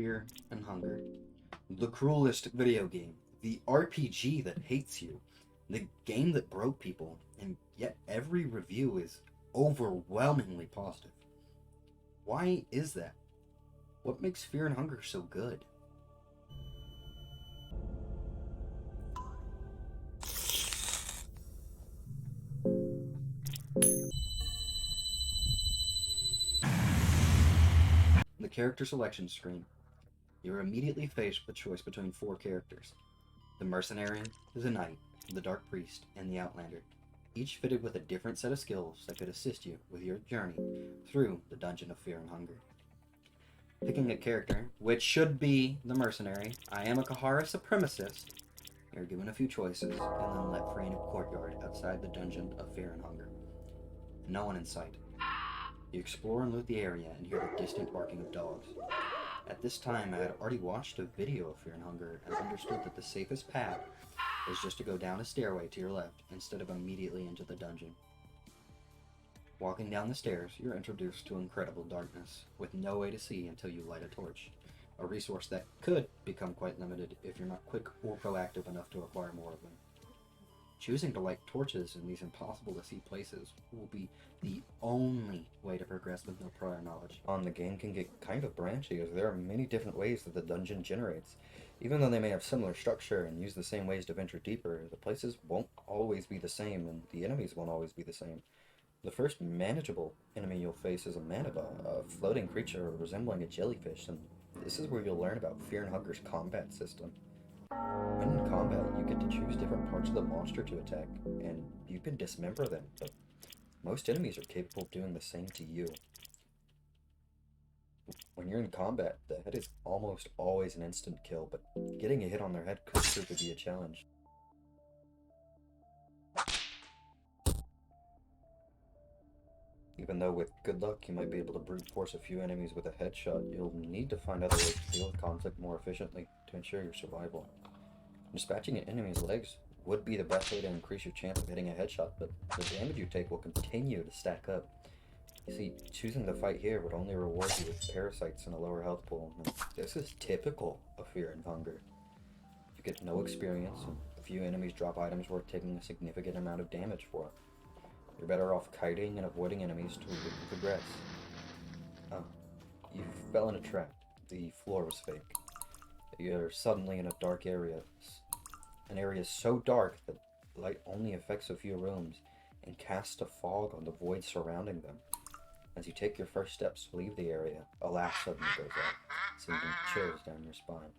Fear and Hunger. The cruelest video game. The RPG that hates you. The game that broke people, and yet every review is overwhelmingly positive. Why is that? What makes Fear and Hunger so good? The character selection screen. You're immediately faced with a choice between 4 characters. The Mercenary, the Knight, the Dark Priest, and the Outlander, each fitted with a different set of skills that could assist you with your journey through the Dungeon of Fear and Hunger. Picking a character, which should be the Mercenary, I am a Kahara supremacist, you're given a few choices and then let free in a courtyard outside the Dungeon of Fear and Hunger. No one in sight. You explore and loot the area and hear the distant barking of dogs. At this time, I had already watched a video of Fear and Hunger and understood that the safest path is just to go down a stairway to your left instead of immediately into the dungeon. Walking down the stairs, you're introduced to incredible darkness, with no way to see until you light a torch, a resource that could become quite limited if you're not quick or proactive enough to acquire more of them. Choosing to light torches in these impossible to see places will be the only way to progress with no prior knowledge. The game can get kind of branchy, as there are many different ways that the dungeon generates. Even though they may have similar structure and use the same ways to venture deeper, the places won't always be the same, and the enemies won't always be the same. The first manageable enemy you'll face is a Manaba, a floating creature resembling a jellyfish, and this is where you'll learn about Fear and Hunger's combat system. When in combat, you get to choose different parts of the monster to attack, and you can dismember them, but most enemies are capable of doing the same to you. When you're in combat, the head is almost always an instant kill, but getting a hit on their head could prove to be a challenge. Even though with good luck you might be able to brute force a few enemies with a headshot, you'll need to find other ways to deal with conflict more efficiently to ensure your survival. Dispatching an enemy's legs would be the best way to increase your chance of hitting a headshot, but the damage you take will continue to stack up. You see, choosing to fight here would only reward you with parasites and a lower health pool, and this is typical of Fear and Hunger. You get no experience, and a few enemies drop items worth taking a significant amount of damage for. You're better off kiting and avoiding enemies to progress. You fell in a trap. The floor was fake. You're suddenly in a dark area. An area so dark that light only affects a few rooms and casts a fog on the void surrounding them. As you take your first steps to leave the area, a laugh suddenly goes out, sending chills down your spine.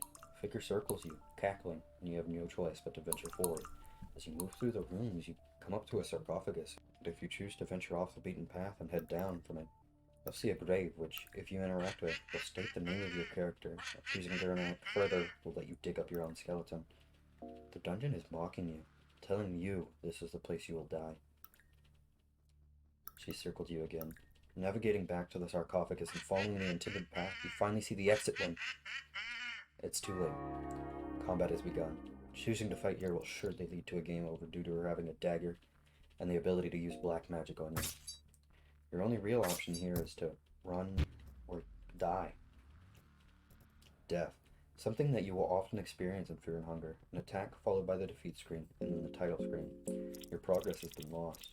A figure circles you, cackling, and you have no choice but to venture forward. As you move through the rooms, you come up to a sarcophagus, and if you choose to venture off the beaten path and head down from it, you'll see a grave which, if you interact with, will state the name of your character. Choosing to interact further will let you dig up your own skeleton. The dungeon is mocking you, telling you this is the place you will die. She circled you again. Navigating back to the sarcophagus and following the intended path, you finally see the exit one. It's too late. Combat has begun. Choosing to fight here will surely lead to a game over due to her having a dagger and the ability to use black magic on you. Your only real option here is to run or die. Death. Something that you will often experience in Fear and Hunger. An attack followed by the defeat screen and then the title screen. Your progress has been lost.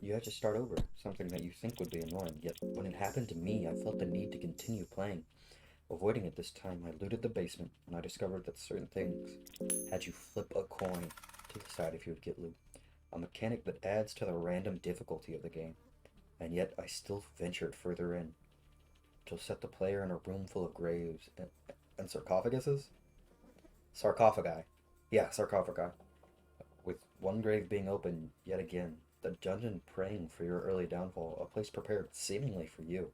You have to start over, something that you think would be annoying, yet when it happened to me, I felt the need to continue playing. Avoiding it this time, I looted the basement, and I discovered that certain things had you flip a coin to decide if you would get loot. A mechanic that adds to the random difficulty of the game. And yet I still ventured further in, to set the player in a room full of graves and sarcophaguses? Sarcophagi. Yeah, sarcophagi. With one grave being open yet again, the dungeon praying for your early downfall, a place prepared seemingly for you.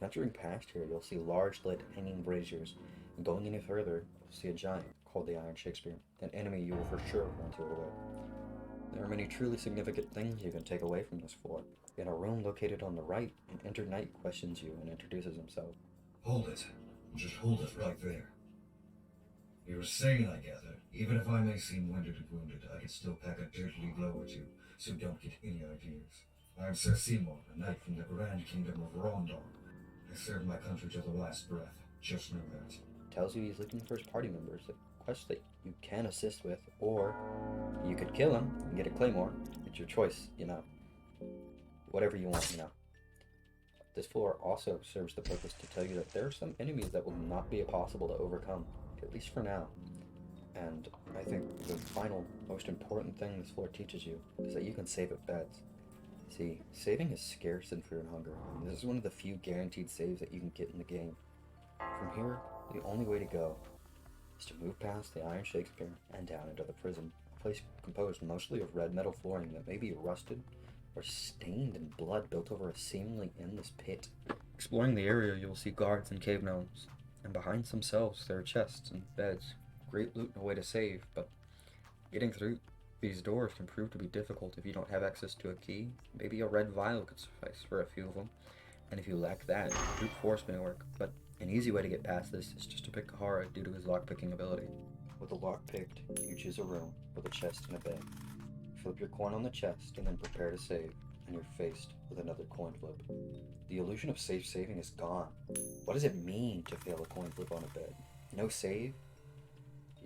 Venturing past here, you'll see large lit hanging braziers, and going any further, you'll see a giant called the Iron Shakespeare, an enemy you will for sure want to avoid. There are many truly significant things you can take away from this floor. In a room located on the right, an Enter Knight questions you and introduces himself. Hold it. Just hold it right there. You're sane, I gather. Even if I may seem winded and wounded, I can still pack a dirtily blow at you, so don't get any ideas. I'm Sir Seymour, a knight from the Grand Kingdom of Rondon. I served my country to the last breath. Just know that. Tells you he's looking for his party members, a quest that you can assist with, or you could kill him and get a claymore. It's your choice, whatever you want, This floor also serves the purpose to tell you that there are some enemies that will not be possible to overcome, at least for now. And I think the final, most important thing this floor teaches you is that you can save at beds. See, saving is scarce in Fear and Hunger, and this is one of the few guaranteed saves that you can get in the game. From here, the only way to go is to move past the Iron Shakespeare and down into the prison, a place composed mostly of red metal flooring that may be rusted or stained in blood built over a seemingly endless pit. Exploring the area, you will see guards and cave gnomes, and behind some cells there are chests and beds. Great loot and a way to save, but getting through these doors can prove to be difficult if you don't have access to a key. Maybe a red vial could suffice for a few of them, and if you lack that, brute force may work, but an easy way to get past this is just to pick Kahara due to his lockpicking ability. With the lock picked, you choose a room with a chest and a bed. Flip your coin on the chest and then prepare to save, and you're faced with another coin flip. The illusion of safe saving is gone. What does it mean to fail a coin flip on a bed? No save?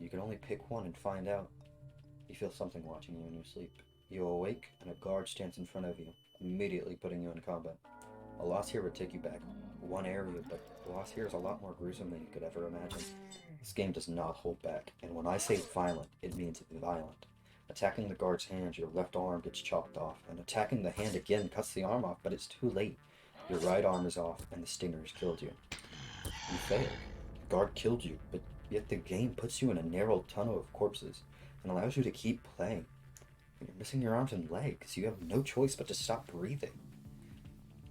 You can only pick one and find out. You feel something watching you in your sleep. You awake and a guard stands in front of you, immediately putting you in combat. A loss here would take you back one area, but the loss here is a lot more gruesome than you could ever imagine. This game does not hold back, and when I say violent, it means violent. Attacking the guard's hand, your left arm gets chopped off, and attacking the hand again cuts the arm off, but it's too late. Your right arm is off, and the stinger has killed you. You failed. The guard killed you, but yet the game puts you in a narrow tunnel of corpses and allows you to keep playing. You're missing your arms and legs. You have no choice but to stop breathing.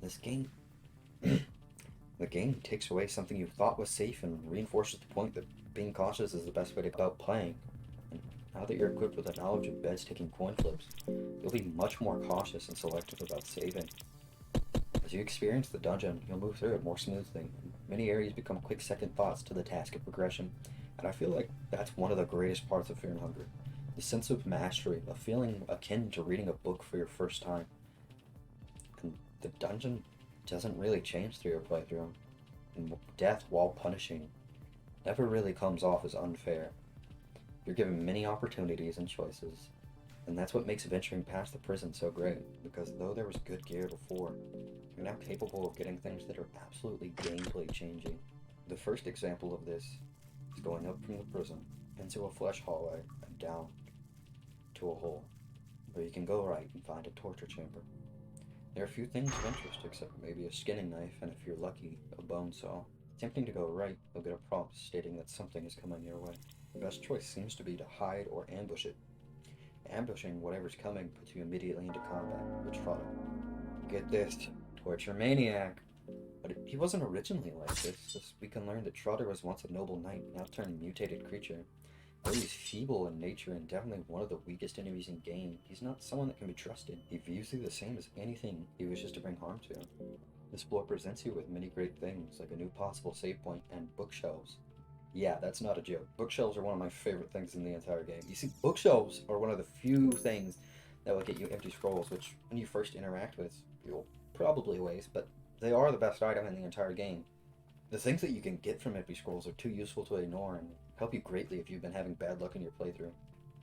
This game... The game takes away something you thought was safe and reinforces the point that being cautious is the best way to go about playing. And now that you're equipped with the knowledge of beds taking coin flips, you'll be much more cautious and selective about saving. As you experience the dungeon, you'll move through it more smoothly. Many areas become quick second thoughts to the task of progression, and I feel like that's one of the greatest parts of Fear and Hunger. The sense of mastery, a feeling akin to reading a book for your first time. And the dungeon doesn't really change through your playthrough, and death while punishing never really comes off as unfair. You're given many opportunities and choices, and that's what makes venturing past the prison so great, because though there was good gear before, you're now capable of getting things that are absolutely gameplay changing. The first example of this is going up from the prison into a flesh hallway and down to a hole, where you can go right and find a torture chamber. There are few things of interest except maybe a skinning knife and, if you're lucky, a bone saw. Attempting to go right, you'll get a prompt stating that something is coming your way. The best choice seems to be to hide or ambush it. Ambushing whatever's coming puts you immediately into combat with Trotter. Get this, torture maniac. But he wasn't originally like this. We can learn that Trotter was once a noble knight, now turned mutated creature. Though he's feeble in nature and definitely one of the weakest enemies in game, he's not someone that can be trusted. He views you the same as anything he wishes to bring harm to. This floor presents you with many great things, like a new possible save point and bookshelves. Yeah, that's not a joke. Bookshelves are one of my favorite things in the entire game. You see, bookshelves are one of the few things that will get you empty scrolls, which when you first interact with, you'll probably waste, but they are the best item in the entire game. The things that you can get from empty scrolls are too useful to ignore and help you greatly if you've been having bad luck in your playthrough.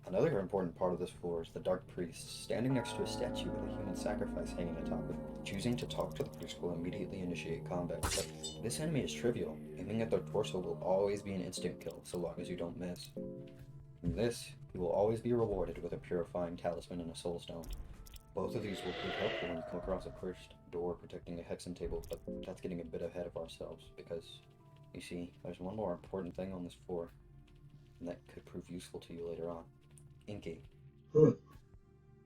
Another important part of this floor is the Dark Priest, standing next to a statue with a human sacrifice hanging atop it. Choosing to talk to the priest will immediately initiate combat, but this enemy is trivial. Aiming at their torso will always be an instant kill, so long as you don't miss. In this, you will always be rewarded with a purifying talisman and a soul stone. Both of these will prove helpful when you come across a cursed door protecting a hexen table, but that's getting a bit ahead of ourselves, because, you see, there's one more important thing on this floor, and that could prove useful to you later on. Enki. Huh.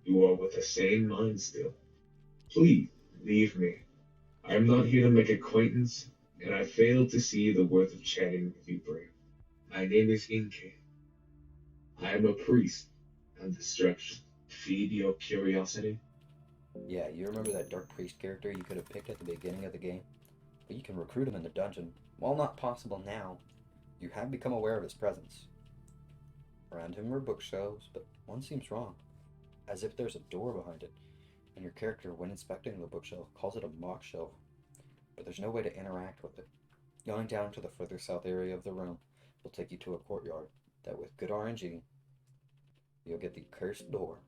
You are with the same mind still. Please, leave me. I am not here to make acquaintance, and I fail to see the worth of chatting with you, brave. My name is Enki. I am a priest of destruction. Feed your curiosity? Yeah, you remember that Dark Priest character you could have picked at the beginning of the game? But you can recruit him in the dungeon. While not possible now, you have become aware of his presence. Around him are bookshelves, but one seems wrong, as if there's a door behind it, and your character, when inspecting the bookshelf, calls it a mock shelf, but there's no way to interact with it. Going down to the further south area of the room will take you to a courtyard that, with good RNG, you'll get the cursed door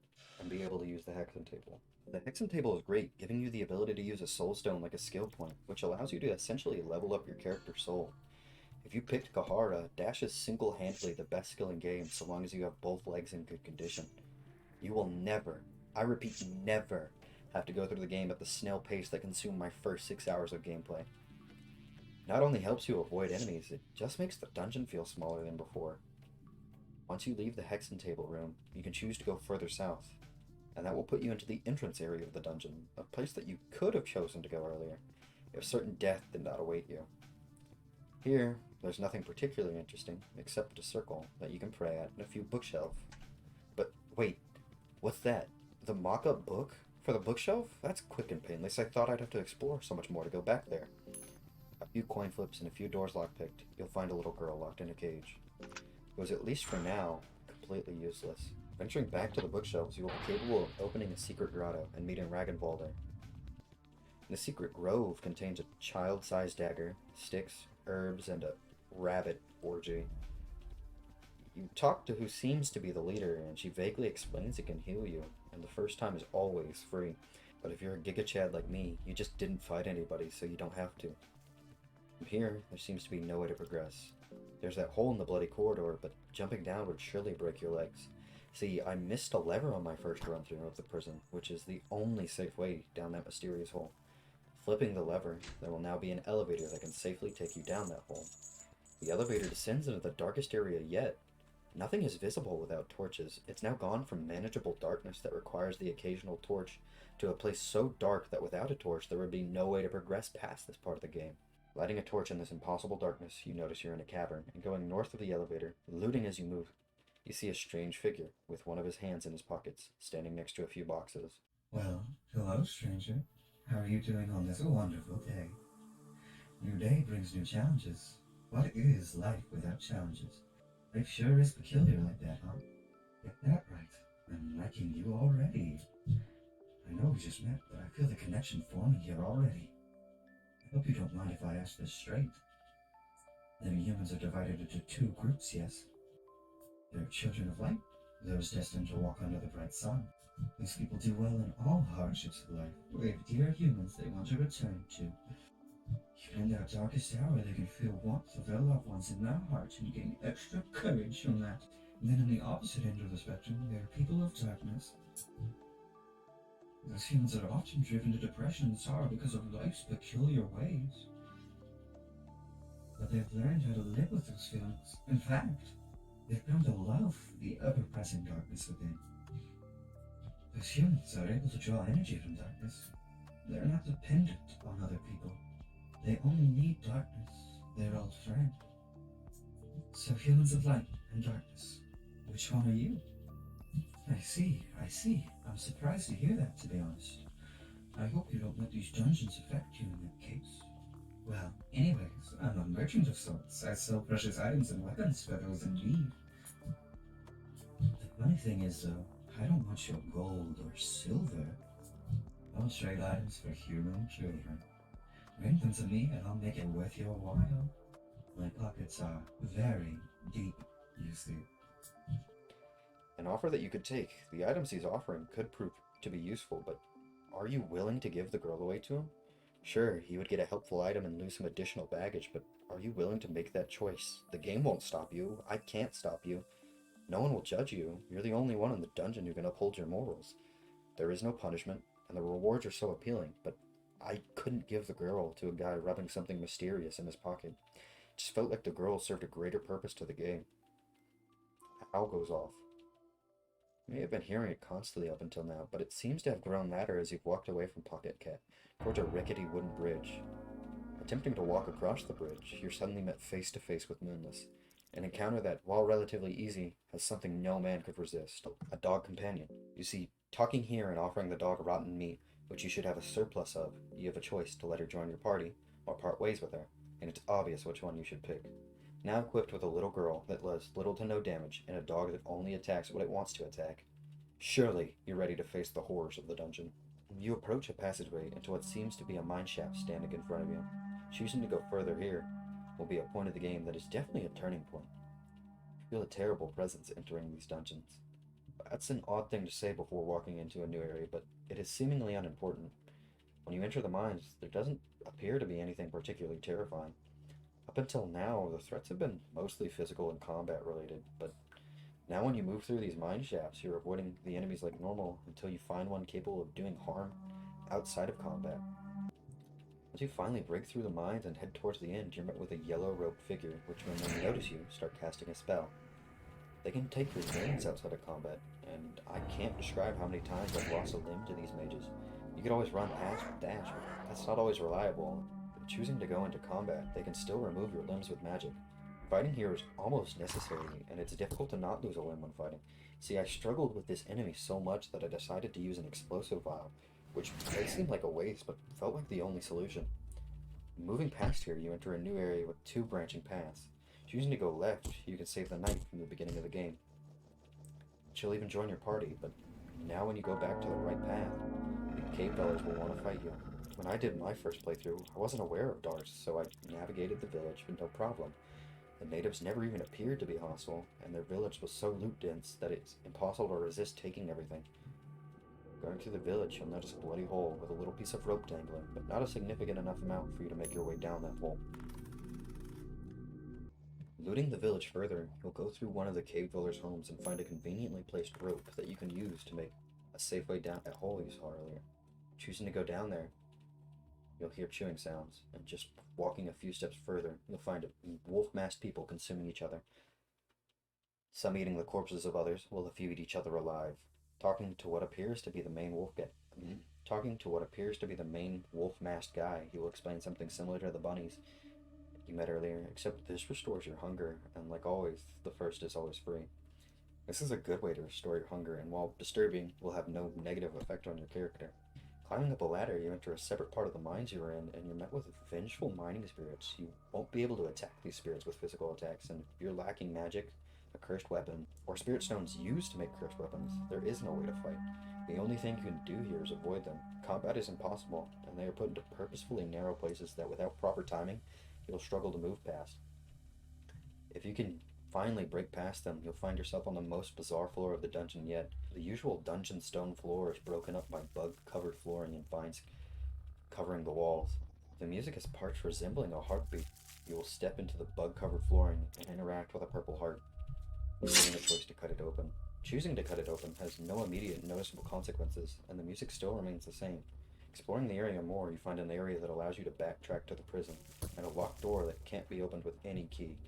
and be able to use the hexen table. The hexen table is great, giving you the ability to use a soul stone like a skill point, which allows you to essentially level up your character's soul. If you picked Kahara, Dash is single-handedly the best skill in game so long as you have both legs in good condition. You will never, I repeat never, have to go through the game at the snail pace that consumed my first 6 hours of gameplay. Not only helps you avoid enemies, it just makes the dungeon feel smaller than before. Once you leave the hexen table room, you can choose to go further south, and that will put you into the entrance area of the dungeon, a place that you could have chosen to go earlier, if certain death did not await you. Here, there's nothing particularly interesting, except a circle that you can pray at and a few bookshelves. But wait, what's that? The mock-up book for the bookshelf? That's quick and painless. I thought I'd have to explore so much more to go back there. A few coin flips and a few doors lockpicked, you'll find a little girl locked in a cage. It was, at least for now, completely useless. Venturing back to the bookshelves, you will be capable of opening a secret grotto and meeting Ragnvalder. The secret grove contains a child-sized dagger, sticks, herbs, and a rabbit orgy. You talk to who seems to be the leader, and she vaguely explains it can heal you, and the first time is always free. But if you're a Giga Chad like me, you just didn't fight anybody, so you don't have to. From here, there seems to be no way to progress. There's that hole in the bloody corridor, but jumping down would surely break your legs. See, I missed a lever on my first run-through of the prison, which is the only safe way down that mysterious hole. Flipping the lever, there will now be an elevator that can safely take you down that hole. The elevator descends into the darkest area yet. Nothing is visible without torches. It's now gone from manageable darkness that requires the occasional torch to a place so dark that without a torch there would be no way to progress past this part of the game. Lighting a torch in this impossible darkness, you notice you're in a cavern, and going north of the elevator, looting as you move, you see a strange figure with one of his hands in his pockets, standing next to a few boxes. Well, hello, stranger. How are you doing on this wonderful day? New day brings new challenges. What is life without challenges? Life sure is peculiar like that, huh? Get that right. I'm liking you already. I know we just met, but I feel the connection forming here already. I hope you don't mind if I ask this straight. Living humans are divided into two groups, yes? There are children of light, those destined to walk under the bright sun. These people do well in all hardships of life. We have dear humans they want to return to. Even in their darkest hour, they can feel warmth of their loved ones in their hearts and gain extra courage from that. And then on the opposite end of the spectrum, there are people of darkness. Those humans are often driven to depression and sorrow because of life's peculiar ways. But they've learned how to live with those feelings. In fact, they've come to love the ever-present darkness within. Those humans are able to draw energy from darkness. They're not dependent on other people. They only need darkness, their old friend. So humans of light and darkness, which one are you? I see. I'm surprised to hear that, to be honest. I hope you don't let these dungeons affect you in that case. Well, anyways, I'm a merchant of sorts. I sell precious items and weapons for those in need. The funny thing is, though, I don't want your gold or silver. I'll trade items for human children. Bring them to me and I'll make it worth your while. My pockets are very deep, you see. An offer that you could take. The items he's offering could prove to be useful, but are you willing to give the girl away to him? Sure, he would get a helpful item and lose some additional baggage, but are you willing to make that choice? The game won't stop you. I can't stop you. No one will judge you. You're the only one in the dungeon who can uphold your morals. There is no punishment, and the rewards are so appealing, but I couldn't give the girl to a guy rubbing something mysterious in his pocket. It just felt like the girl served a greater purpose to the game. A owl goes off. You may have been hearing it constantly up until now, but it seems to have grown louder as you've walked away from Pocket Cat, towards a rickety wooden bridge. Attempting to walk across the bridge, you're suddenly met face to face with Moonless, an encounter that, while relatively easy, has something no man could resist: a dog companion. You see, talking here and offering the dog rotten meat, which you should have a surplus of, you have a choice to let her join your party, or part ways with her, and it's obvious which one you should pick. Now equipped with a little girl that does little to no damage, and a dog that only attacks what it wants to attack, surely you're ready to face the horrors of the dungeon. You approach a passageway into what seems to be a mineshaft standing in front of you. Choosing to go further here, will be a point of the game that is definitely a turning point. You feel a terrible presence entering these dungeons. That's an odd thing to say before walking into a new area, but it is seemingly unimportant. When you enter the mines, there doesn't appear to be anything particularly terrifying. Up until now, the threats have been mostly physical and combat related, but now when you move through these mine shafts, you're avoiding the enemies like normal until you find one capable of doing harm outside of combat. Once you finally break through the mines and head towards the end, you're met with a yellow robed figure, which when they notice you, start casting a spell. They can take your limbs outside of combat, and I can't describe how many times I've lost a limb to these mages. You could always run past with dash, but that's not always reliable. But choosing to go into combat, they can still remove your limbs with magic. Fighting here is almost necessary, and it's difficult to not lose a limb when fighting. See, I struggled with this enemy so much that I decided to use an explosive vial, which may seem like a waste, but felt like the only solution. Moving past here, you enter a new area with 2 branching paths. Choosing to go left, you can save the knight from the beginning of the game. She'll even join your party, but now when you go back to the right path, the cave dwellers will want to fight you. When I did my first playthrough, I wasn't aware of Dars, so I navigated the village with no problem. The natives never even appeared to be hostile, and their village was so loot dense that it's impossible to resist taking everything. Going through the village, you'll notice a bloody hole with a little piece of rope dangling, but not a significant enough amount for you to make your way down that hole. Looting the village further, you'll go through one of the cave dwellers' homes and find a conveniently placed rope that you can use to make a safe way down that hole you saw earlier. Choosing to go down there, you'll hear chewing sounds, and just walking a few steps further, you'll find wolf-masked people consuming each other. Some eating the corpses of others, while a few eat each other alive. Talking to what appears to be the main wolf-masked guy, he will explain something similar to the bunnies you met earlier, except this restores your hunger, and like always, the first is always free. This is a good way to restore your hunger, and while disturbing, will have no negative effect on your character. Climbing up a ladder, you enter a separate part of the mines you were in, and you're met with vengeful mining spirits. You won't be able to attack these spirits with physical attacks, and if you're lacking magic, a cursed weapon, or spirit stones used to make cursed weapons, there is no way to fight. The only thing you can do here is avoid them. Combat is impossible, and they are put into purposefully narrow places that without proper timing, you'll struggle to move past. If you can finally break past them, you'll find yourself on the most bizarre floor of the dungeon yet. The usual dungeon stone floor is broken up by bug-covered flooring and vines covering the walls. The music has parts resembling a heartbeat. You will step into the bug-covered flooring and interact with a purple heart, leaving the choice to cut it open. Choosing to cut it open has no immediate noticeable consequences, and the music still remains the same. Exploring the area more, you find an area that allows you to backtrack to the prison, and a locked door that can't be opened with any key,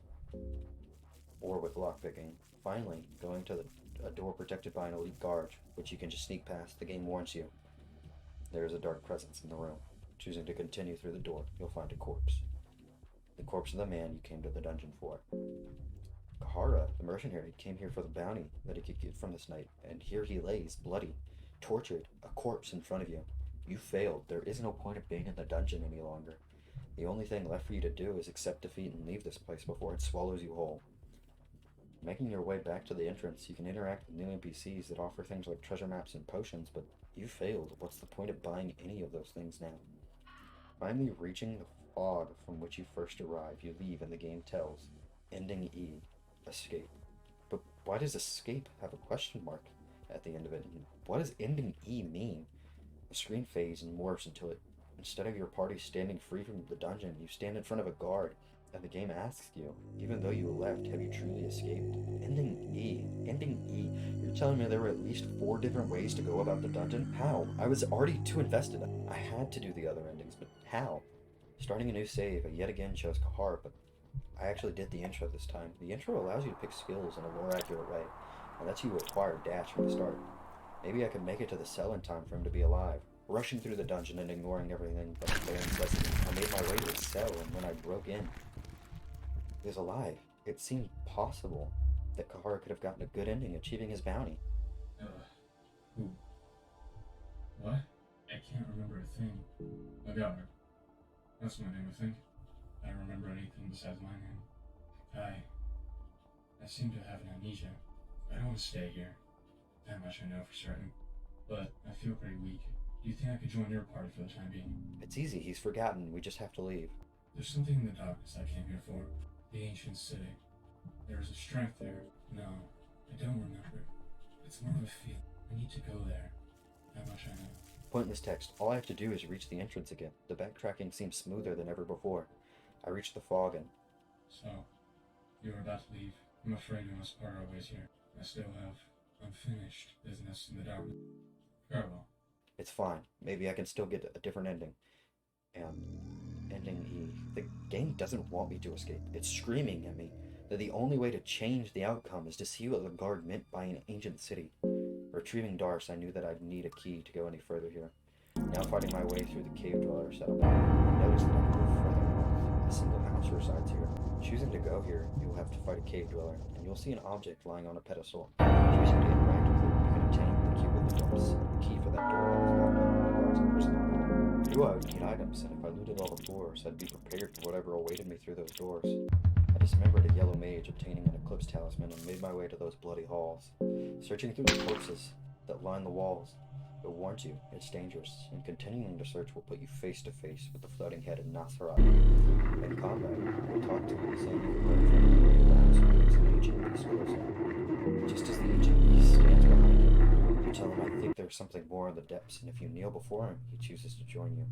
or with lockpicking. Finally, going to a door protected by an elite guard, which you can just sneak past. The game warns you. There is a dark presence in the room. Choosing to continue through the door, you'll find a corpse. The corpse of the man you came to the dungeon for. Kahara, the mercenary, came here for the bounty that he could get from this knight, and here he lays, bloody, tortured, a corpse in front of you. You failed. There is no point of being in the dungeon any longer. The only thing left for you to do is accept defeat and leave this place before it swallows you whole. Making your way back to the entrance, you can interact with new NPCs that offer things like treasure maps and potions, but you failed. What's the point of buying any of those things now? Finally reaching the fog from which you first arrived, you leave and the game tells, ending E, escape. But why does escape have a question mark at the end of it? And what does ending E mean? The screen fades and morphs until instead of your party standing free from the dungeon, you stand in front of a guard, and the game asks you, even though you left, have you truly escaped? Ending E. You're telling me there were at least 4 different ways to go about the dungeon? How? I was already too invested. I had to do the other endings, but how? Starting a new save, I yet again chose Kahar, but I actually did the intro this time. The intro allows you to pick skills in a more accurate way, and lets you acquire dash from the start. Maybe I could make it to the cell in time for him to be alive. Rushing through the dungeon and ignoring everything but the Baron's lesson, I made my way to his cell, and when I broke in, he was alive. It seemed possible that Kahara could have gotten a good ending achieving his bounty. Who? What? I can't remember a thing. Agar. That's my name, I think. I don't remember anything besides my name. I seem to have an amnesia. I don't want to stay here. That much I know for certain. But I feel pretty weak. Do you think I could join your party for the time being? It's easy, he's forgotten. We just have to leave. There's something in the darkness I came here for. The ancient city. There's a strength there. No, I don't remember. It's more of a feel. I need to go there. That much I know. Pointless text. All I have to do is reach the entrance again. The backtracking seems smoother than ever before. I reach the fog and... So, you're about to leave. I'm afraid we must part our ways here. I still have unfinished business in the darkness. Farewell. It's fine. Maybe I can still get a different ending. Ending E. The game doesn't want me to escape. It's screaming at me that the only way to change the outcome is to see what the guard meant by an ancient city. Retrieving Darce, I knew that I'd need a key to go any further here. Now fighting my way through the cave dweller settlement, I noticed that I can go further north. A single house resides here. Choosing to go here, you will have to fight a cave dweller, and you'll see an object lying on a pedestal. Choosing to interact with it, you can obtain the cube of the depths, the key for that door that is locked up in the guard's imprisonment. I knew I would need items, and if I looted all the floors, I'd be prepared for whatever awaited me through those doors. I dismembered a yellow mage, obtaining an eclipse talisman, and made my way to those bloody halls. Searching through the corpses that line the walls, it warns you it's dangerous, and continuing the search will put you face to face with the floating head of Nasserat. In combat, you'll talk to him, saying you can learn from him the labs and brings an ancient beast closer. Just as the ancient beast stands behind you, you tell him I think there's something more in the depths, and if you kneel before him, he chooses to join you.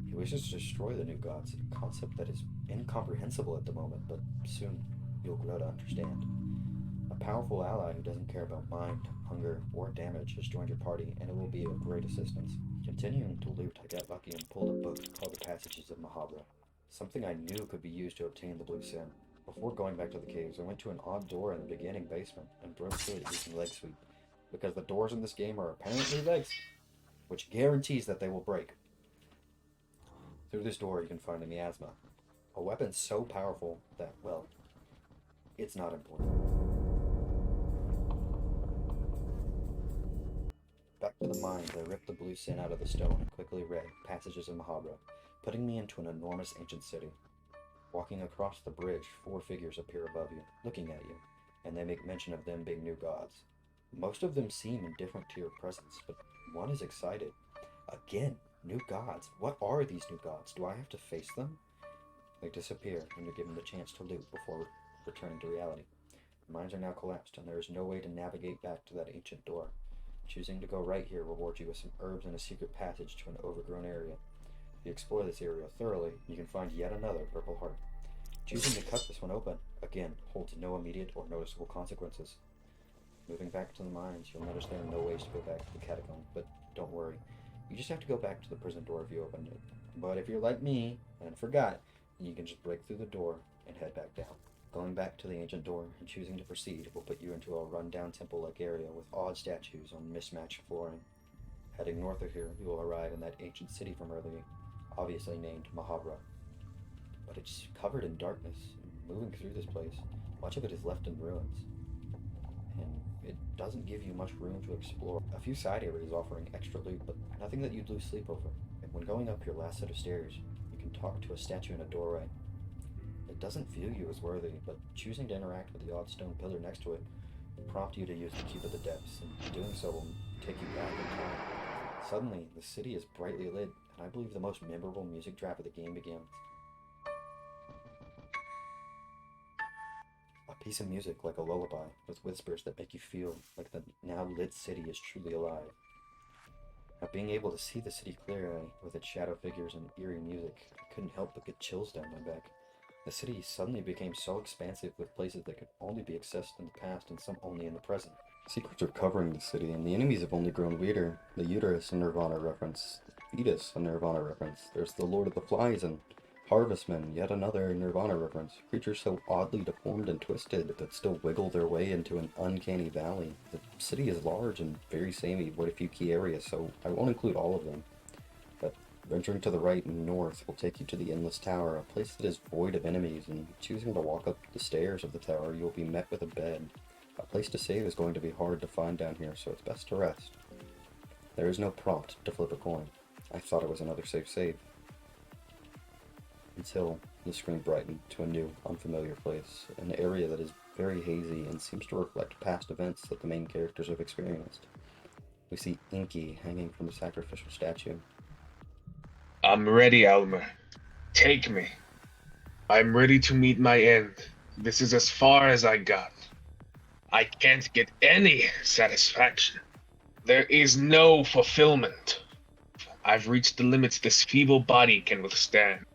He wishes to destroy the new gods, a concept that is incomprehensible at the moment, but soon you'll grow to understand. A powerful ally who doesn't care about mind, hunger, or damage has joined your party, and it will be of great assistance. Continuing to loot, I got lucky and pulled a book called The Passages of Mahabra, something I knew could be used to obtain the blue sin. Before going back to the caves, I went to an odd door in the beginning basement and broke through it using leg sweep, because the doors in this game are apparently legs, which guarantees that they will break. Through this door you can find a miasma, a weapon so powerful that, well, it's not important. Back to the mines, I ripped the blue sin out of the stone and quickly read Passages of Mahabra, putting me into an enormous ancient city. Walking across the bridge, 4 figures appear above you, looking at you, and they make mention of them being new gods. Most of them seem indifferent to your presence, but one is excited. Again, new gods. What are these new gods? Do I have to face them? They disappear, and you're given the chance to loot before returning to reality. The mines are now collapsed, and there is no way to navigate back to that ancient door. Choosing to go right here rewards you with some herbs and a secret passage to an overgrown area. If you explore this area thoroughly, you can find yet another purple heart. Choosing to cut this one open, again, holds no immediate or noticeable consequences. Moving back to the mines, you'll notice there are no ways to go back to the catacomb, but don't worry. You just have to go back to the prison door if you opened it. But if you're like me, and forgot, you can just break through the door and head back down. Going back to the ancient door and choosing to proceed will put you into a run-down temple-like area with odd statues on mismatched flooring. Heading north of here, you will arrive in that ancient city from earlier, obviously named Mahabra. But it's covered in darkness, and moving through this place, much of it is left in ruins. And it doesn't give you much room to explore. A few side areas offering extra loot, but nothing that you'd lose sleep over. And when going up your last set of stairs, you can talk to a statue in a doorway. It doesn't view you as worthy, but choosing to interact with the odd stone pillar next to it will prompt you to use the Cube of the Depths, and doing so will take you back in time. Suddenly, the city is brightly lit, and I believe the most memorable music drop of the game begins. A piece of music like a lullaby, with whispers that make you feel like the now lit city is truly alive. Now, being able to see the city clearly, with its shadow figures and eerie music, I couldn't help but get chills down my back. The city suddenly became so expansive with places that could only be accessed in the past and some only in the present. Secrets are covering the city, and the enemies have only grown weirder. The uterus, a Nirvana reference. Fetus, a Nirvana reference. There's the Lord of the Flies and Harvestmen, yet another Nirvana reference. Creatures so oddly deformed and twisted that still wiggle their way into an uncanny valley. The city is large and very samey with a few key areas, so I won't include all of them. But venturing to the right and north will take you to the Endless Tower, a place that is void of enemies, and choosing to walk up the stairs of the tower, you'll be met with a bed. A place to save is going to be hard to find down here, so it's best to rest. There is no prompt to flip a coin. I thought it was another safe save. Until the screen brightened to a new, unfamiliar place, an area that is very hazy and seems to reflect past events that the main characters have experienced. We see Enki hanging from a sacrificial statue. I'm ready, Almer. Take me. I'm ready to meet my end. This is as far as I got. I can't get any satisfaction. There is no fulfillment. I've reached the limits this feeble body can withstand.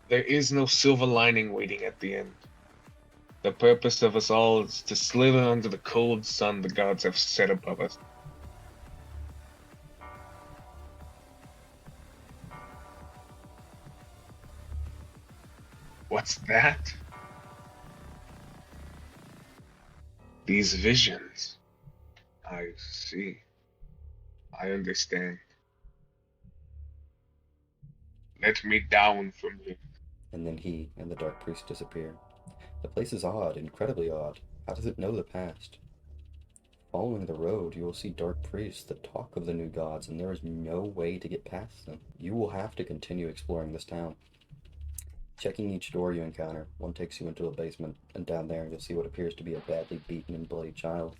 There is no silver lining waiting at the end. The purpose of us all is to slither under the cold sun the gods have set above us. What's that? These visions. I see. I understand. Let me down from here. And then he and the Dark Priest disappear. The place is odd, incredibly odd. How does it know the past? Following the road, you will see dark priests that talk of the new gods, and there is no way to get past them. You will have to continue exploring this town. Checking each door you encounter, one takes you into a basement, and down there you'll see what appears to be a badly beaten and bloody child,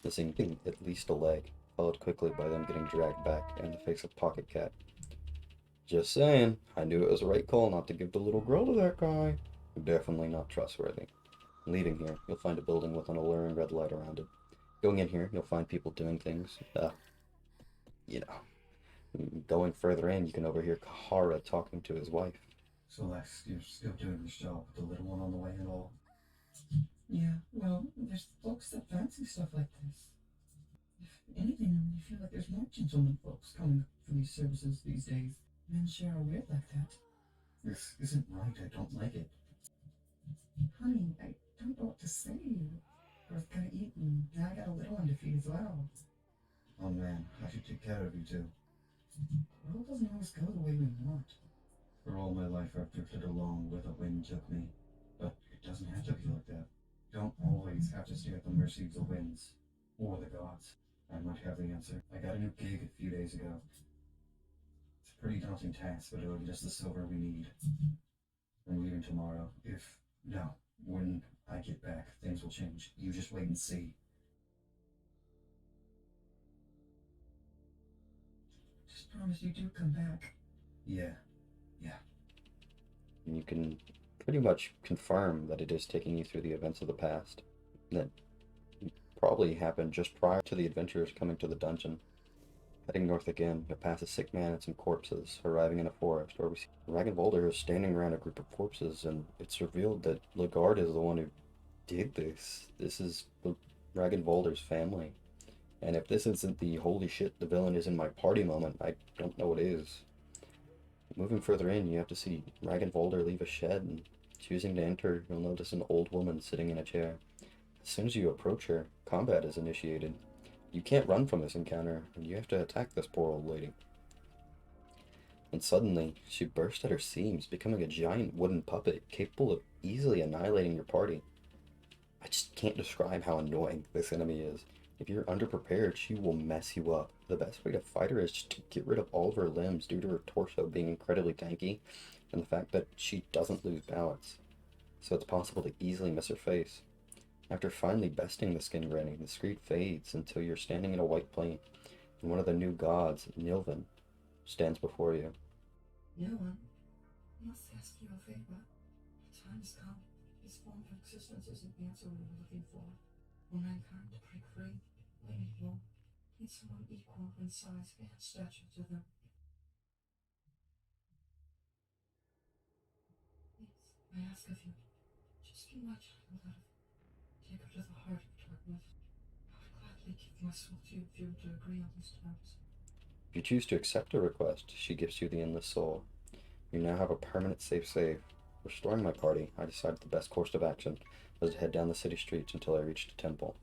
missing at least a leg, followed quickly by them getting dragged back and the face of Pocket Cat. Just saying, I knew it was the right call not to give the little girl to that guy. Definitely not trustworthy. Leaving here, you'll find a building with an alluring red light around it. Going in here, you'll find people doing things. Going further in, you can overhear Kahara talking to his wife. So, Lex, you're still doing this job with the little one on the way and all? Yeah, well, there's folks that fancy stuff like this. If anything, you feel like there's more gentlemen folks coming for these services these days. Men sure are weird like that. This isn't right. I don't like it. Honey, I don't know what to say. We're gonna eat, and now I got a little one to feed as well. Oh man, I should take care of you too. The world doesn't always go the way we want. For all my life, I've drifted along where the wind took me. But it doesn't have to be like that. You don't always have to stay at the mercy of the winds or the gods. I might have the answer. I got a new gig a few days ago. It's a pretty daunting task, but it'll get us the silver we need. I'm leaving tomorrow. When I get back, things will change. You just wait and see. Just promise you do come back. Yeah. And you can pretty much confirm that it is taking you through the events of the past that probably happened just prior to the adventurers coming to the dungeon. Heading north again, you'll pass a sick man and some corpses, arriving in a forest where we see Ragnvolder is standing around a group of corpses, and it's revealed that Lagarde is the one who did this. This is Ragnvolder's family. And if this isn't the holy shit, the villain is in my party moment, I don't know what is. Moving further in, you have to see Ragnvolder leave a shed, and choosing to enter, you'll notice an old woman sitting in a chair. As soon as you approach her, combat is initiated. You can't run from this encounter, and you have to attack this poor old lady. And suddenly, she bursts at her seams, becoming a giant wooden puppet capable of easily annihilating your party. I just can't describe how annoying this enemy is. If you're underprepared, she will mess you up. The best way to fight her is just to get rid of all of her limbs due to her torso being incredibly tanky, and the fact that she doesn't lose balance. So it's possible to easily miss her face. After finally besting the skin granny, the screen fades until you're standing in a white plain, and one of the new gods, Nilvan, stands before you. Nilvan, I must ask you a favor. The time has come. This form of existence isn't the answer we were looking for. For mankind to break free, we need more. Need someone equal in size and stature to them. Please, I ask of you, just give my child life. Take her to the heart of darkness. I would gladly give my soul to you if you were to agree on these terms. If you choose to accept her request, she gives you the Endless Soul. You now have a permanent safe save. Restoring my party, I decided the best course of action was to head down the city streets until I reached a temple.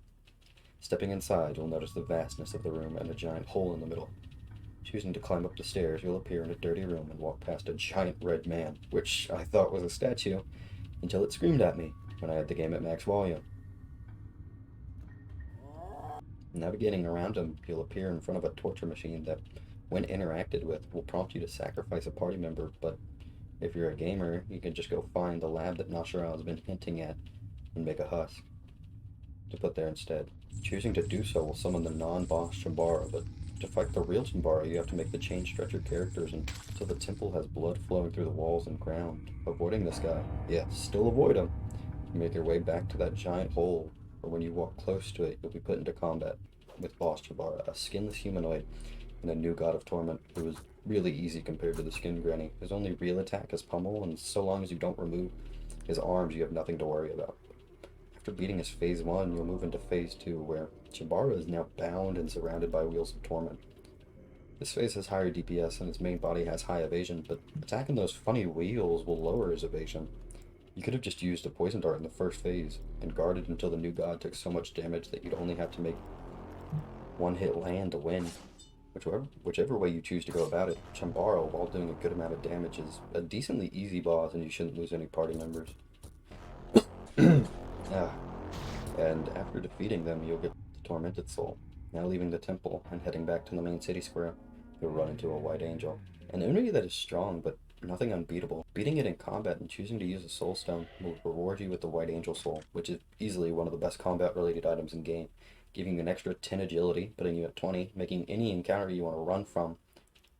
Stepping inside, you'll notice the vastness of the room and a giant hole in the middle. Choosing to climb up the stairs, you'll appear in a dirty room and walk past a giant red man, which I thought was a statue, until it screamed at me when I had the game at max volume. Navigating around him, you'll appear in front of a torture machine that, when interacted with, will prompt you to sacrifice a party member, but if you're a gamer, you can just go find the lab that Nashara has been hinting at and make a husk to put there instead. Choosing to do so will summon the non-Boss Jabara, but To fight the real Jabara, you have to make the chain stretch your characters until the temple has blood flowing through the walls and ground. Avoiding this guy. Yeah, still avoid him. You make your way back to that giant hole, or when you walk close to it, you'll be put into combat with Boss Jabara, a skinless humanoid and a new god of torment who is really easy compared to the skin granny. His only real attack is pummel, and so long as you don't remove his arms, you have nothing to worry about. After beating his phase 1, you'll move into phase 2, where Jabara is now bound and surrounded by wheels of torment. This phase has higher DPS and its main body has high evasion, but attacking those funny wheels will lower his evasion. You could have just used a poison dart in the first phase and guarded until the new god took so much damage that you'd only have to make one hit land to win. Whichever way you choose to go about it, Jabara, while doing a good amount of damage, is a decently easy boss and you shouldn't lose any party members. And after defeating them, you'll get the Tormented Soul. Now leaving the temple and heading back to the main city square, you'll run into a White Angel. An enemy that is strong, but nothing unbeatable. Beating it in combat and choosing to use a Soul Stone will reward you with the White Angel Soul, which is easily one of the best combat-related items in game, giving you an extra 10 agility, putting you at 20, making any encounter you want to run from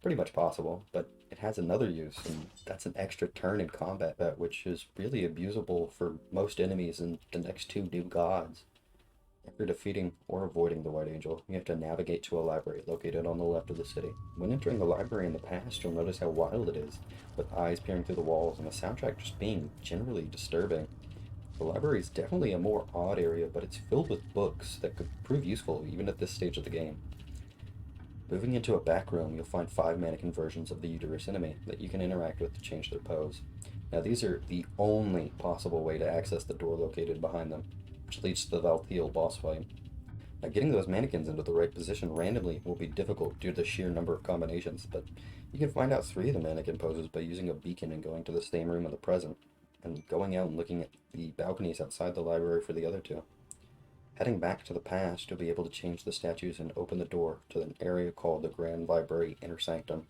pretty much possible, but it has another use, and that's an extra turn in combat, which is really abusable for most enemies in the next 2 new gods. After defeating or avoiding the White Angel, you have to navigate to a library located on the left of the city. When entering the library in the past, you'll notice how wild it is, with eyes peering through the walls and the soundtrack just being generally disturbing. The library is definitely a more odd area, but it's filled with books that could prove useful even at this stage of the game. Moving into a back room, you'll find 5 mannequin versions of the Uterus enemy that you can interact with to change their pose. Now these are the only possible way to access the door located behind them, which leads to the Valthiel boss fight. Now getting those mannequins into the right position randomly will be difficult due to the sheer number of combinations, but you can find out 3 of the mannequin poses by using a beacon and going to the same room in the present, and going out and looking at the balconies outside the library for the other 2. Heading back to the past, you'll be able to change the statues and open the door to an area called the Grand Library Inner Sanctum.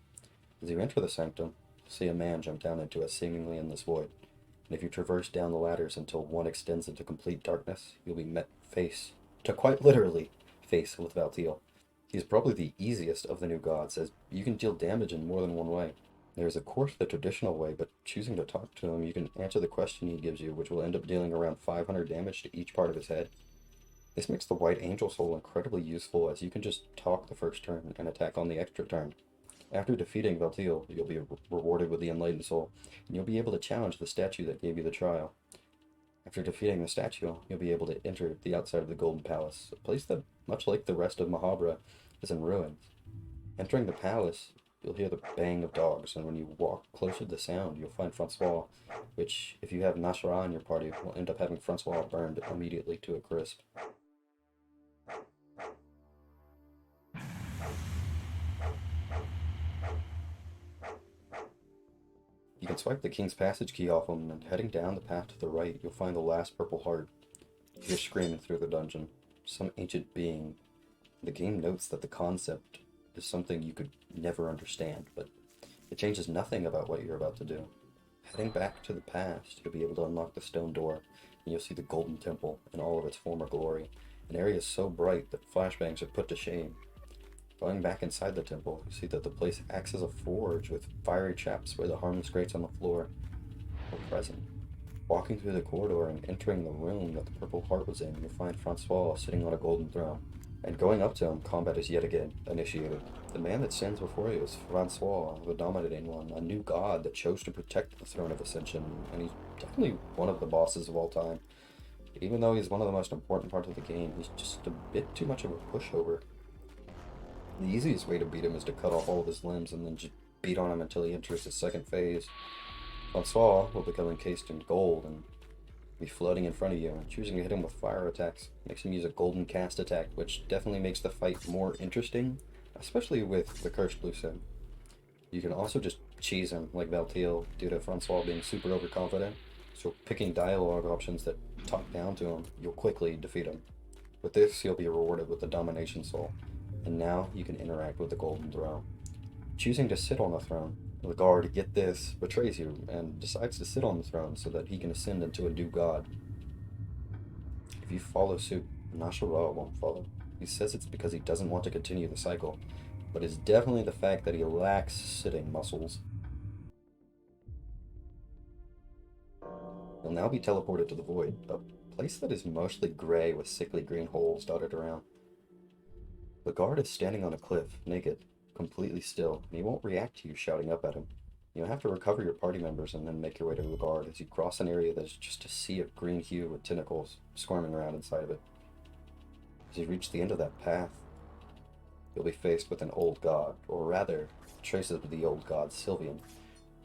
As you enter the sanctum, you'll see a man jump down into a seemingly endless void, and if you traverse down the ladders until one extends into complete darkness, you'll be met face to quite literally face with Valthiel. He's probably the easiest of the new gods, as you can deal damage in more than one way. There is of course the traditional way, but choosing to talk to him, you can answer the question he gives you, which will end up dealing around 500 damage to each part of his head. This makes the White Angel Soul incredibly useful, as you can just talk the first turn and attack on the extra turn. After defeating Valthiel, you'll be rewarded with the Enlightened Soul, and you'll be able to challenge the statue that gave you the trial. After defeating the statue, you'll be able to enter the outside of the Golden Palace, a place that, much like the rest of Mahabra, is in ruins. Entering the palace, you'll hear the bang of dogs, and when you walk closer to the sound, you'll find Francois, which, if you have Nashara in your party, will end up having Francois burned immediately to a crisp. You can swipe the King's Passage key off him, and heading down the path to the right, you'll find the last purple heart. You're screaming through the dungeon. Some ancient being. The game notes that the concept is something you could never understand, but it changes nothing about what you're about to do. Heading back to the past, you'll be able to unlock the stone door, and you'll see the Golden Temple in all of its former glory, an area so bright that flashbangs are put to shame. Going back inside the temple, you see that the place acts as a forge with fiery traps where the harmless grates on the floor are present. Walking through the corridor and entering the room that the purple heart was in, you'll find Francois sitting on a golden throne. And going up to him, combat is yet again initiated. The man that stands before you is Francois, the Dominating One, a new god that chose to protect the Throne of Ascension, and he's definitely one of the bosses of all time. Even though he's one of the most important parts of the game, he's just a bit too much of a pushover. The easiest way to beat him is to cut off all of his limbs and then just beat on him until he enters his second phase. Francois will become encased in gold and be floating in front of you, and choosing to hit him with fire attacks makes him use a golden cast attack, which definitely makes the fight more interesting, especially with the Cursed Lucid. You can also just cheese him like Valthiel due to Francois being super overconfident, so picking dialogue options that talk down to him, you'll quickly defeat him. With this, you'll be rewarded with the Domination Soul, and now you can interact with the Golden Throne. Choosing to sit on the throne, the guard, get this, betrays you and decides to sit on the throne so that he can ascend into a new god. If you follow suit, Nashara won't follow. He says it's because he doesn't want to continue the cycle, but it's definitely the fact that he lacks sitting muscles. You'll now be teleported to the Void, a place that is mostly gray with sickly green holes dotted around. The guard is standing on a cliff, naked, completely still, and he won't react to you shouting up at him. You'll have to recover your party members and then make your way to the guard as you cross an area that is just a sea of green hue with tentacles squirming around inside of it. As you reach the end of that path, you'll be faced with an old god, or rather, traces of the old god Sylvian.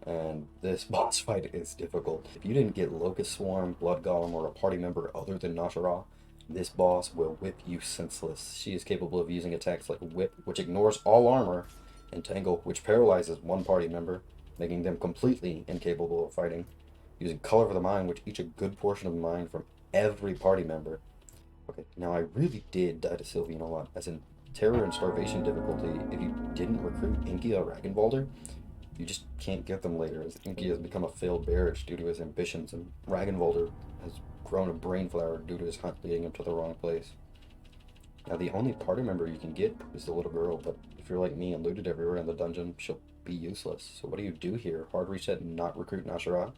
And this boss fight is difficult. If you didn't get Locust Swarm, Blood Golem, or a party member other than Nashara, this boss will whip you senseless. She is capable of using attacks like Whip, which ignores all armor, and Tangle, which paralyzes one party member, making them completely incapable of fighting, using Color of the Mind, which eats a good portion of the mind from every party member. Okay, now I really did die to Sylvian a lot, as in Terror and Starvation difficulty. If you didn't recruit Enki or Ragnvalder, you just can't get them later, as Enki has become a failed marriage due to his ambitions, and Ragnvalder has grown a brain flower due to his hunt leading him to the wrong place. Now, the only party member you can get is the little girl, but if you're like me and looted everywhere in the dungeon, she'll be useless. So what do you do here? Hard reset and not recruit Nashara?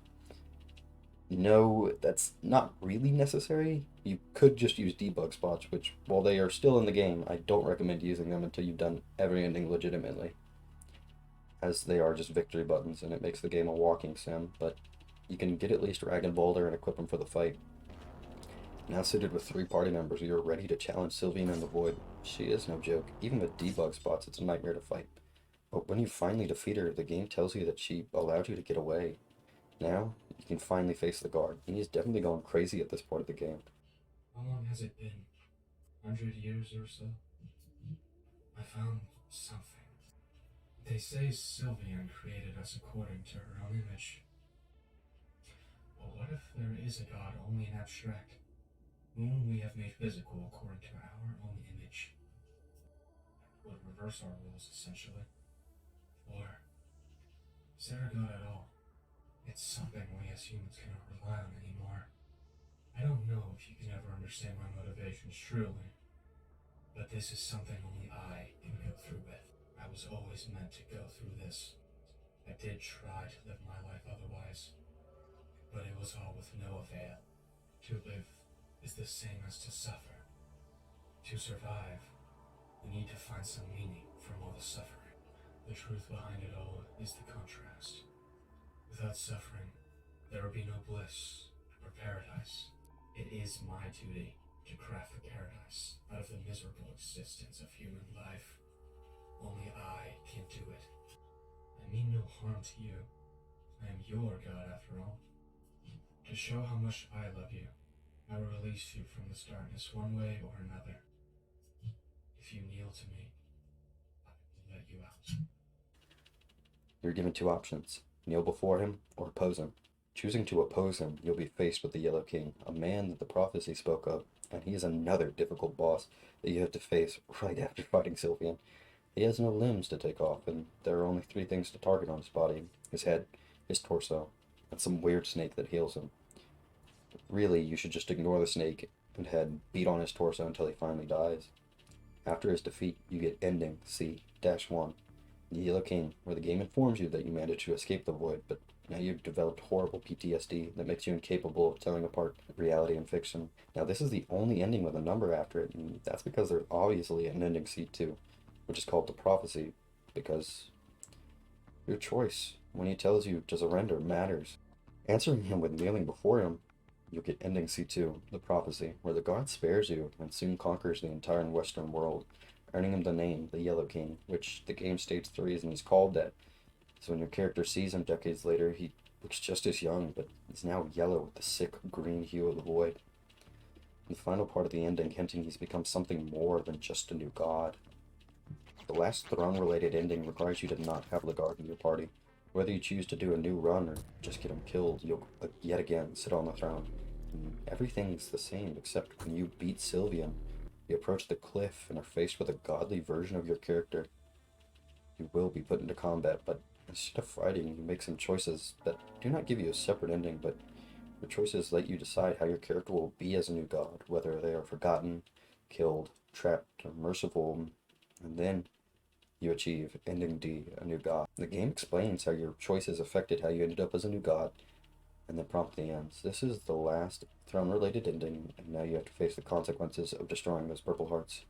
No, that's not really necessary. You could just use debug spots, which, while they are still in the game, I don't recommend using them until you've done every ending legitimately, as they are just victory buttons, and it makes the game a walking sim, but you can get at least Ragnvalder and equip him for the fight. Now seated with 3 party members, you are ready to challenge Sylvian in the Void. She is no joke. Even with debug spots, it's a nightmare to fight. But when you finally defeat her, the game tells you that she allowed you to get away. Now, you can finally face the guard. He is definitely going crazy at this part of the game. How long has it been? 100 years or so? I found something. They say Sylvian created us according to her own image. But what if there is a god only in abstract, whom we have made physical according to our own image? It would reverse our roles, essentially. Or is there a god at all? It's something we as humans cannot rely on anymore. I don't know if you can ever understand my motivations truly, but this is something only I can go through with. I was always meant to go through this. I did try to live my life otherwise, but it was all with no avail. To live is the same as to suffer. To survive, we need to find some meaning from all the suffering. The truth behind it all is the contrast. Without suffering, there will be no bliss or paradise. It is my duty to craft the paradise out of the miserable existence of human life. Only I can do it. I mean no harm to you. I am your god after all. To show how much I love you, I will release you from this darkness one way or another. If you kneel to me, I will let you out. You're given 2 options: kneel before him or oppose him. Choosing to oppose him, you'll be faced with the Yellow King, a man that the prophecy spoke of, and he is another difficult boss that you have to face right after fighting Sylvian. He has no limbs to take off, and there are only 3 things to target on his body: his head, his torso, and some weird snake that heals him. Really, you should just ignore the snake and head, beat on his torso until he finally dies. After his defeat, you get Ending C-1, the Yellow King, where the game informs you that you managed to escape the Void, but now you've developed horrible PTSD that makes you incapable of telling apart reality and fiction. Now, this is the only ending with a number after it, and that's because there's obviously an Ending C2, which is called the Prophecy, because your choice when he tells you to surrender matters. Answering him with kneeling before him, you'll get Ending C2, the Prophecy, where the god spares you and soon conquers the entire Western world, earning him the name, the Yellow King, which the game states the reason he's called that. So when your character sees him decades later, he looks just as young, but he's now yellow with the sick green hue of the Void. In the final part of the ending, hinting he's become something more than just a new god. The last throne-related ending requires you to not have the guard in your party. Whether you choose to do a new run or just get him killed, you'll yet again sit on the throne. And everything's the same, except when you beat Sylvian, you approach the cliff and are faced with a godly version of your character. You will be put into combat, but instead of fighting, you make some choices that do not give you a separate ending, but your choices let you decide how your character will be as a new god, whether they are forgotten, killed, trapped, or merciful, and then You achieve Ending D, a new god. The game explains how your choices affected how you ended up as a new god, and then promptly ends. This is the last throne-related ending, and now you have to face the consequences of destroying those purple hearts.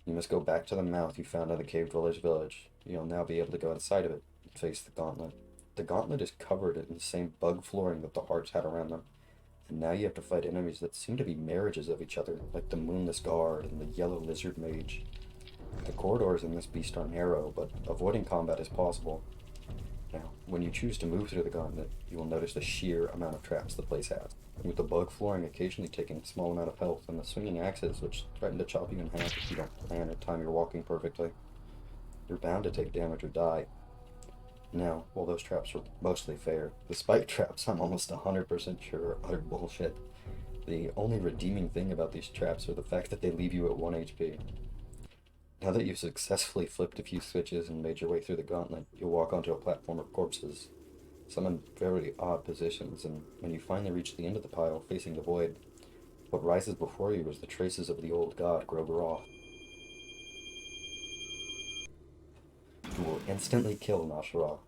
You must go back to the mouth you found in the cave dweller's village. You'll now be able to go inside of it and face the gauntlet. The gauntlet is covered in the same bug flooring that the hearts had around them, and now you have to fight enemies that seem to be marriages of each other, like the Moonless Guard and the Yellow Lizard Mage. The corridors in this beast are narrow, but avoiding combat is possible. Now, when you choose to move through the gauntlet, you will notice the sheer amount of traps the place has, with the bug flooring occasionally taking a small amount of health, and the swinging axes which threaten to chop you in half if you don't plan or time your walking perfectly. You're bound to take damage or die. Now, while those traps are mostly fair, the spike traps I'm almost 100% sure are utter bullshit. The only redeeming thing about these traps are the fact that they leave you at 1 HP. Now that you've successfully flipped a few switches and made your way through the gauntlet, you'll walk onto a platform of corpses, some in very odd positions, and when you finally reach the end of the pile, facing the void, what rises before you is the traces of the old god Grogeroth, who will instantly kill Nashara.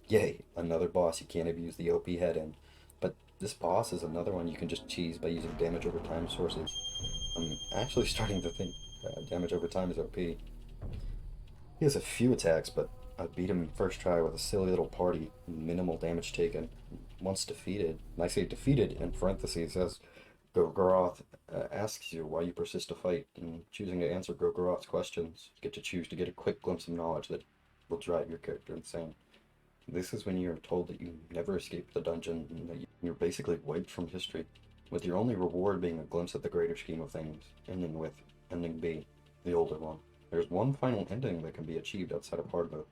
Yay, another boss you can't abuse the OP head in, but this boss is another one you can just cheese by using damage over time sources. I'm actually starting to think damage over time is OP. He has a few attacks, but I beat him first try with a silly little party, minimal damage taken. Once defeated, and I say defeated in parentheses, as Grogeroth asks you why you persist to fight, and choosing to answer Grogeroth's questions, you get to choose to get a quick glimpse of knowledge that will drive your character insane. This is when you are told that you never escaped the dungeon, and that you're basically wiped from history, with your only reward being a glimpse at the greater scheme of things, ending with Ending B, the older one. There's one final ending that can be achieved outside of hard mode,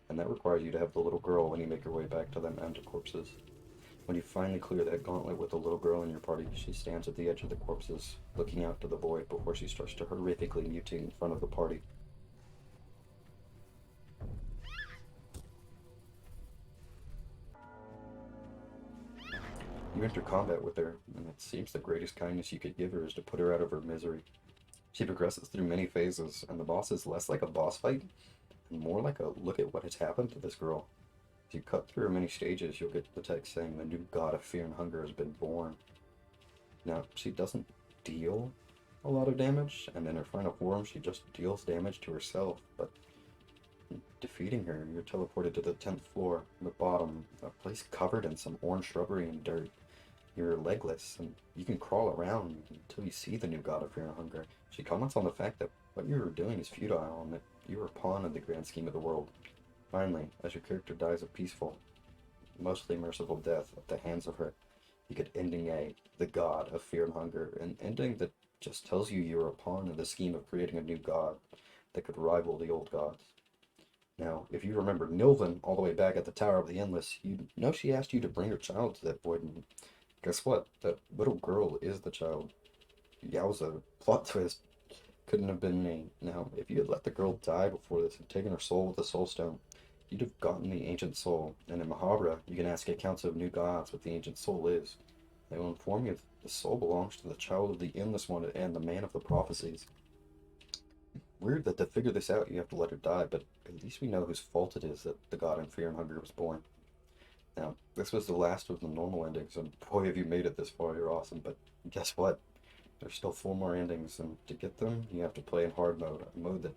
and that requires you to have the little girl when you make your way back to them empty corpses. When you finally clear that gauntlet with the little girl in your party, she stands at the edge of the corpses, looking out to the void before she starts to horrifically mutate in front of the party. You enter combat with her, and it seems the greatest kindness you could give her is to put her out of her misery. She progresses through many phases, and the boss is less like a boss fight, and more like a look at what has happened to this girl. As you cut through many stages, you'll get the text saying the new god of fear and hunger has been born. Now, she doesn't deal a lot of damage, and in her final form, she just deals damage to herself, but defeating her, you're teleported to the 10th floor, the bottom, a place covered in some orange shrubbery and dirt. You're legless, and you can crawl around until you see the new god of fear and hunger. She comments on the fact that what you are doing is futile, and that you are a pawn in the grand scheme of the world. Finally, as your character dies a peaceful, mostly merciful death at the hands of her, you get Ending A, the god of fear and hunger, an ending that just tells you you're a pawn in the scheme of creating a new god that could rival the old gods. Now, if you remember Nilvan all the way back at the Tower of the Endless, you know she asked you to bring her child to that void, and guess what? That little girl is the child. Yowza, plot twist. Couldn't have been me. Now, if you had let the girl die before this and taken her soul with the soul stone, you'd have gotten the ancient soul, and in Mahabra, you can ask accounts of new gods what the ancient soul is. They will inform you that the soul belongs to the child of the Endless One and the man of the prophecies. Weird that to figure this out you have to let her die, but at least we know whose fault it is that the god in fear and hunger was born. Now, this was the last of the normal endings, and boy have you made it this far, you're awesome, but guess what? There's still 4 more endings, and to get them, you have to play in hard mode, a mode that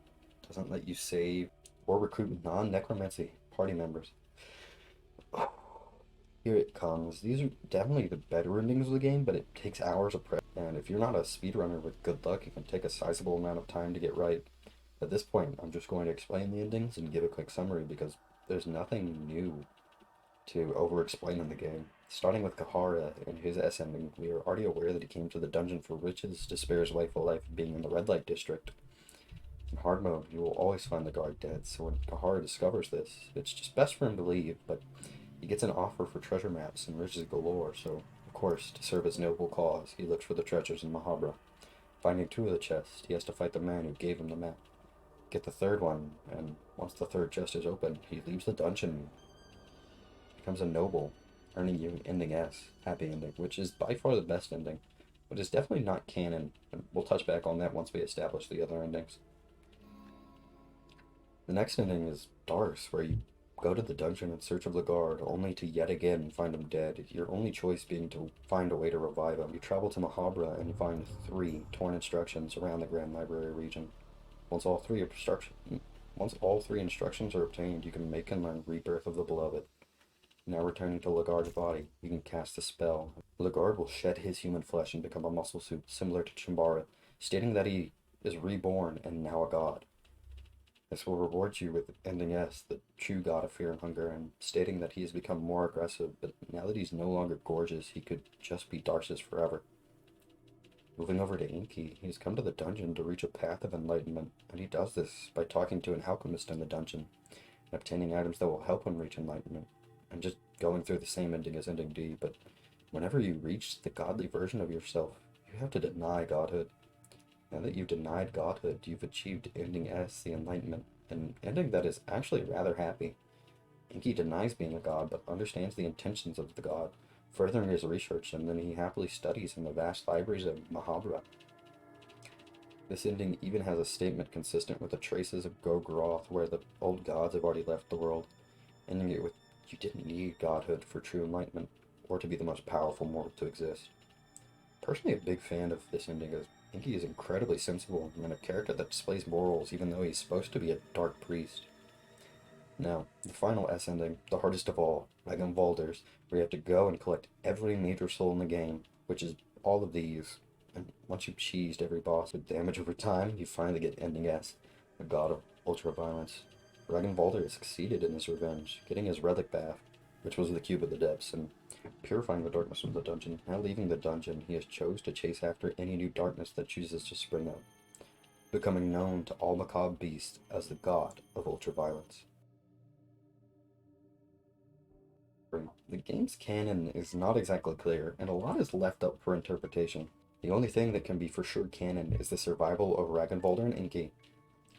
doesn't let you save or recruit non-necromancy party members. Here it comes. These are definitely the better endings of the game, but it takes hours of prep, and if you're not a speedrunner with good luck, it can take a sizable amount of time to get right. At this point, I'm just going to explain the endings and give a quick summary, because there's nothing new to over-explain in the game. Starting with Kahara and his S ending, we are already aware that he came to the dungeon for riches to spare his wife a life of being in the red light district. In hard mode, you will always find the guard dead, so when Kahara discovers this, it's just best for him to leave, but he gets an offer for treasure maps and riches galore, so of course, to serve his noble cause, he looks for the treasures in Mahabra. Finding 2 of the chests, he has to fight the man who gave him the map. Get the 3rd one, and once the 3rd chest is open, he leaves the dungeon, becomes a noble, earning you Ending S, Happy Ending, which is by far the best ending, but is definitely not canon, and we'll touch back on that once we establish the other endings. The next ending is Darce, where you go to the dungeon in search of the guard, only to yet again find him dead, your only choice being to find a way to revive him. You travel to Mahabra and find 3 torn instructions around the Grand Library region. Once all 3 instructions are obtained, you can make and learn Rebirth of the Beloved. Now returning to Lagard's body, you can cast a spell. Lagard will shed his human flesh and become a muscle suit similar to Chambara, stating that he is reborn and now a god. This will reward you with ending S, the true god of fear and hunger, and stating that he has become more aggressive, but now that he's no longer gorgeous, he could just be Darce's forever. Moving over to Enki, he has come to the dungeon to reach a path of enlightenment, and he does this by talking to an alchemist in the dungeon, and obtaining items that will help him reach enlightenment, and just going through the same ending as ending D, but whenever you reach the godly version of yourself, you have to deny godhood. Now that you've denied godhood, you've achieved ending S, the enlightenment, an ending that is actually rather happy. Enki denies being a god, but understands the intentions of the god, furthering his research, and then he happily studies in the vast libraries of Mahabra. This ending even has a statement consistent with the traces of Gogroth, where the old gods have already left the world, ending it with, you didn't need godhood for true enlightenment, or to be the most powerful mortal to exist. Personally a big fan of this ending, as Enki is incredibly sensible and a character that displays morals even though he's supposed to be a dark priest. Now, the final S ending, the hardest of all, Regenwalders, where you have to go and collect every major soul in the game, which is all of these, and once you've cheesed every boss with damage over time, you finally get ending S, the god of ultra-violence. Regenwalder has succeeded in his revenge, getting his relic bath, which was the Cube of the Depths, and purifying the darkness of the dungeon. Now leaving the dungeon, he has chose to chase after any new darkness that chooses to spring up, becoming known to all macabre beasts as the god of ultraviolence. The game's canon is not exactly clear, and a lot is left up for interpretation. The only thing that can be for sure canon is the survival of Regenwalder and Enki,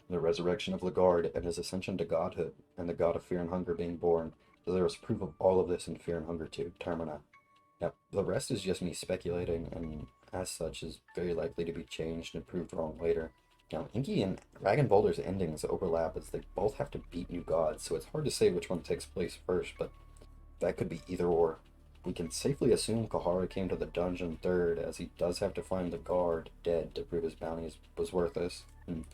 the resurrection of Lagard and his ascension to godhood, and the god of fear and hunger being born. So there is proof of all of this in Fear and Hunger 2, Termina. Now, the rest is just me speculating, and as such is very likely to be changed and proved wrong later. Now, Enki and Regenwalder's endings overlap as they both have to beat new gods, so it's hard to say which one takes place first, but that could be either or. We can safely assume Kahara came to the dungeon third, as he does have to find the guard dead to prove his bounty was worthless, and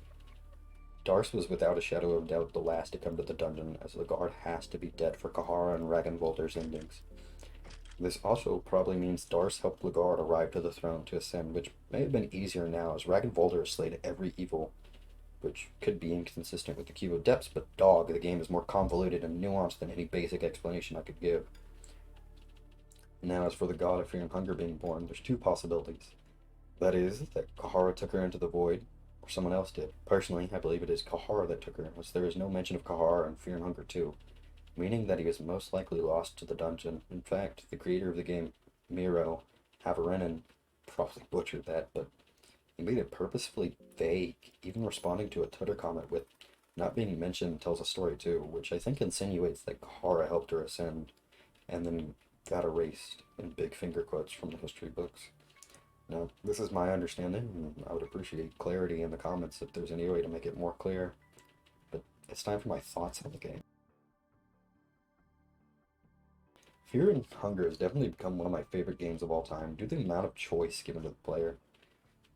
Darce was without a shadow of doubt the last to come to the dungeon, as the guard has to be dead for Kahara and Regenwalder's endings. This also probably means Darce helped Lagard arrive to the throne to ascend, which may have been easier now, as Regenwalder has slayed every evil, which could be inconsistent with the Cube of Depths, but dog, the game is more convoluted and nuanced than any basic explanation I could give. Now, as for the god of fear and hunger being born, there's 2 possibilities. That is, that Kahara took her into the void, or someone else did. Personally, I believe it is Kahara that took her, as there is no mention of Kahara in Fear and Hunger 2, meaning that he was most likely lost to the dungeon. In fact, the creator of the game, Miro Havarinen, probably butchered that, but he made it purposefully vague, even responding to a Twitter comment with not being mentioned tells a story too, which I think insinuates that Kahara helped her ascend, and then got erased in big finger quotes from the history books. Now, this is my understanding, and I would appreciate clarity in the comments if there's any way to make it more clear. But it's time for my thoughts on the game. Fear and Hunger has definitely become one of my favorite games of all time due to the amount of choice given to the player,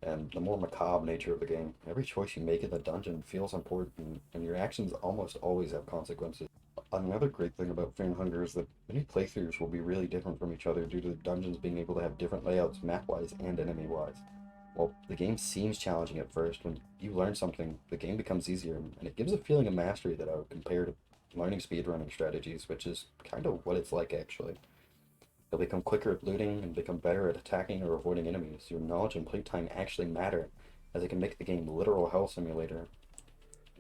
and the more macabre nature of the game. Every choice you make in the dungeon feels important, and your actions almost always have consequences. Another great thing about Fear and Hunger is that many playthroughs will be really different from each other due to the dungeons being able to have different layouts map-wise and enemy-wise. While the game seems challenging at first, when you learn something, the game becomes easier, and it gives a feeling of mastery that I would compare to learning speedrunning strategies, which is kind of what it's like actually. You'll become quicker at looting and become better at attacking or avoiding enemies. Your knowledge and playtime actually matter, as it can make the game a literal hell simulator,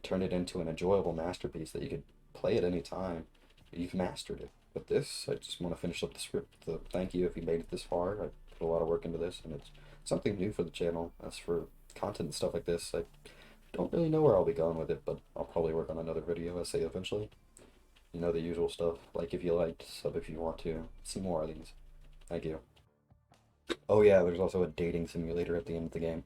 turn it into an enjoyable masterpiece that you could play at any time. You've mastered it. With this, I just want to finish up the script. So thank you if you made it this far. I put a lot of work into this, and it's something new for the channel. As for content and stuff like this, I don't really know where I'll be going with it, but I'll probably work on another video essay eventually. You know, the usual stuff. Like if you liked, sub if you want to. See more of these. Thank you. Oh yeah, there's also a dating simulator at the end of the game.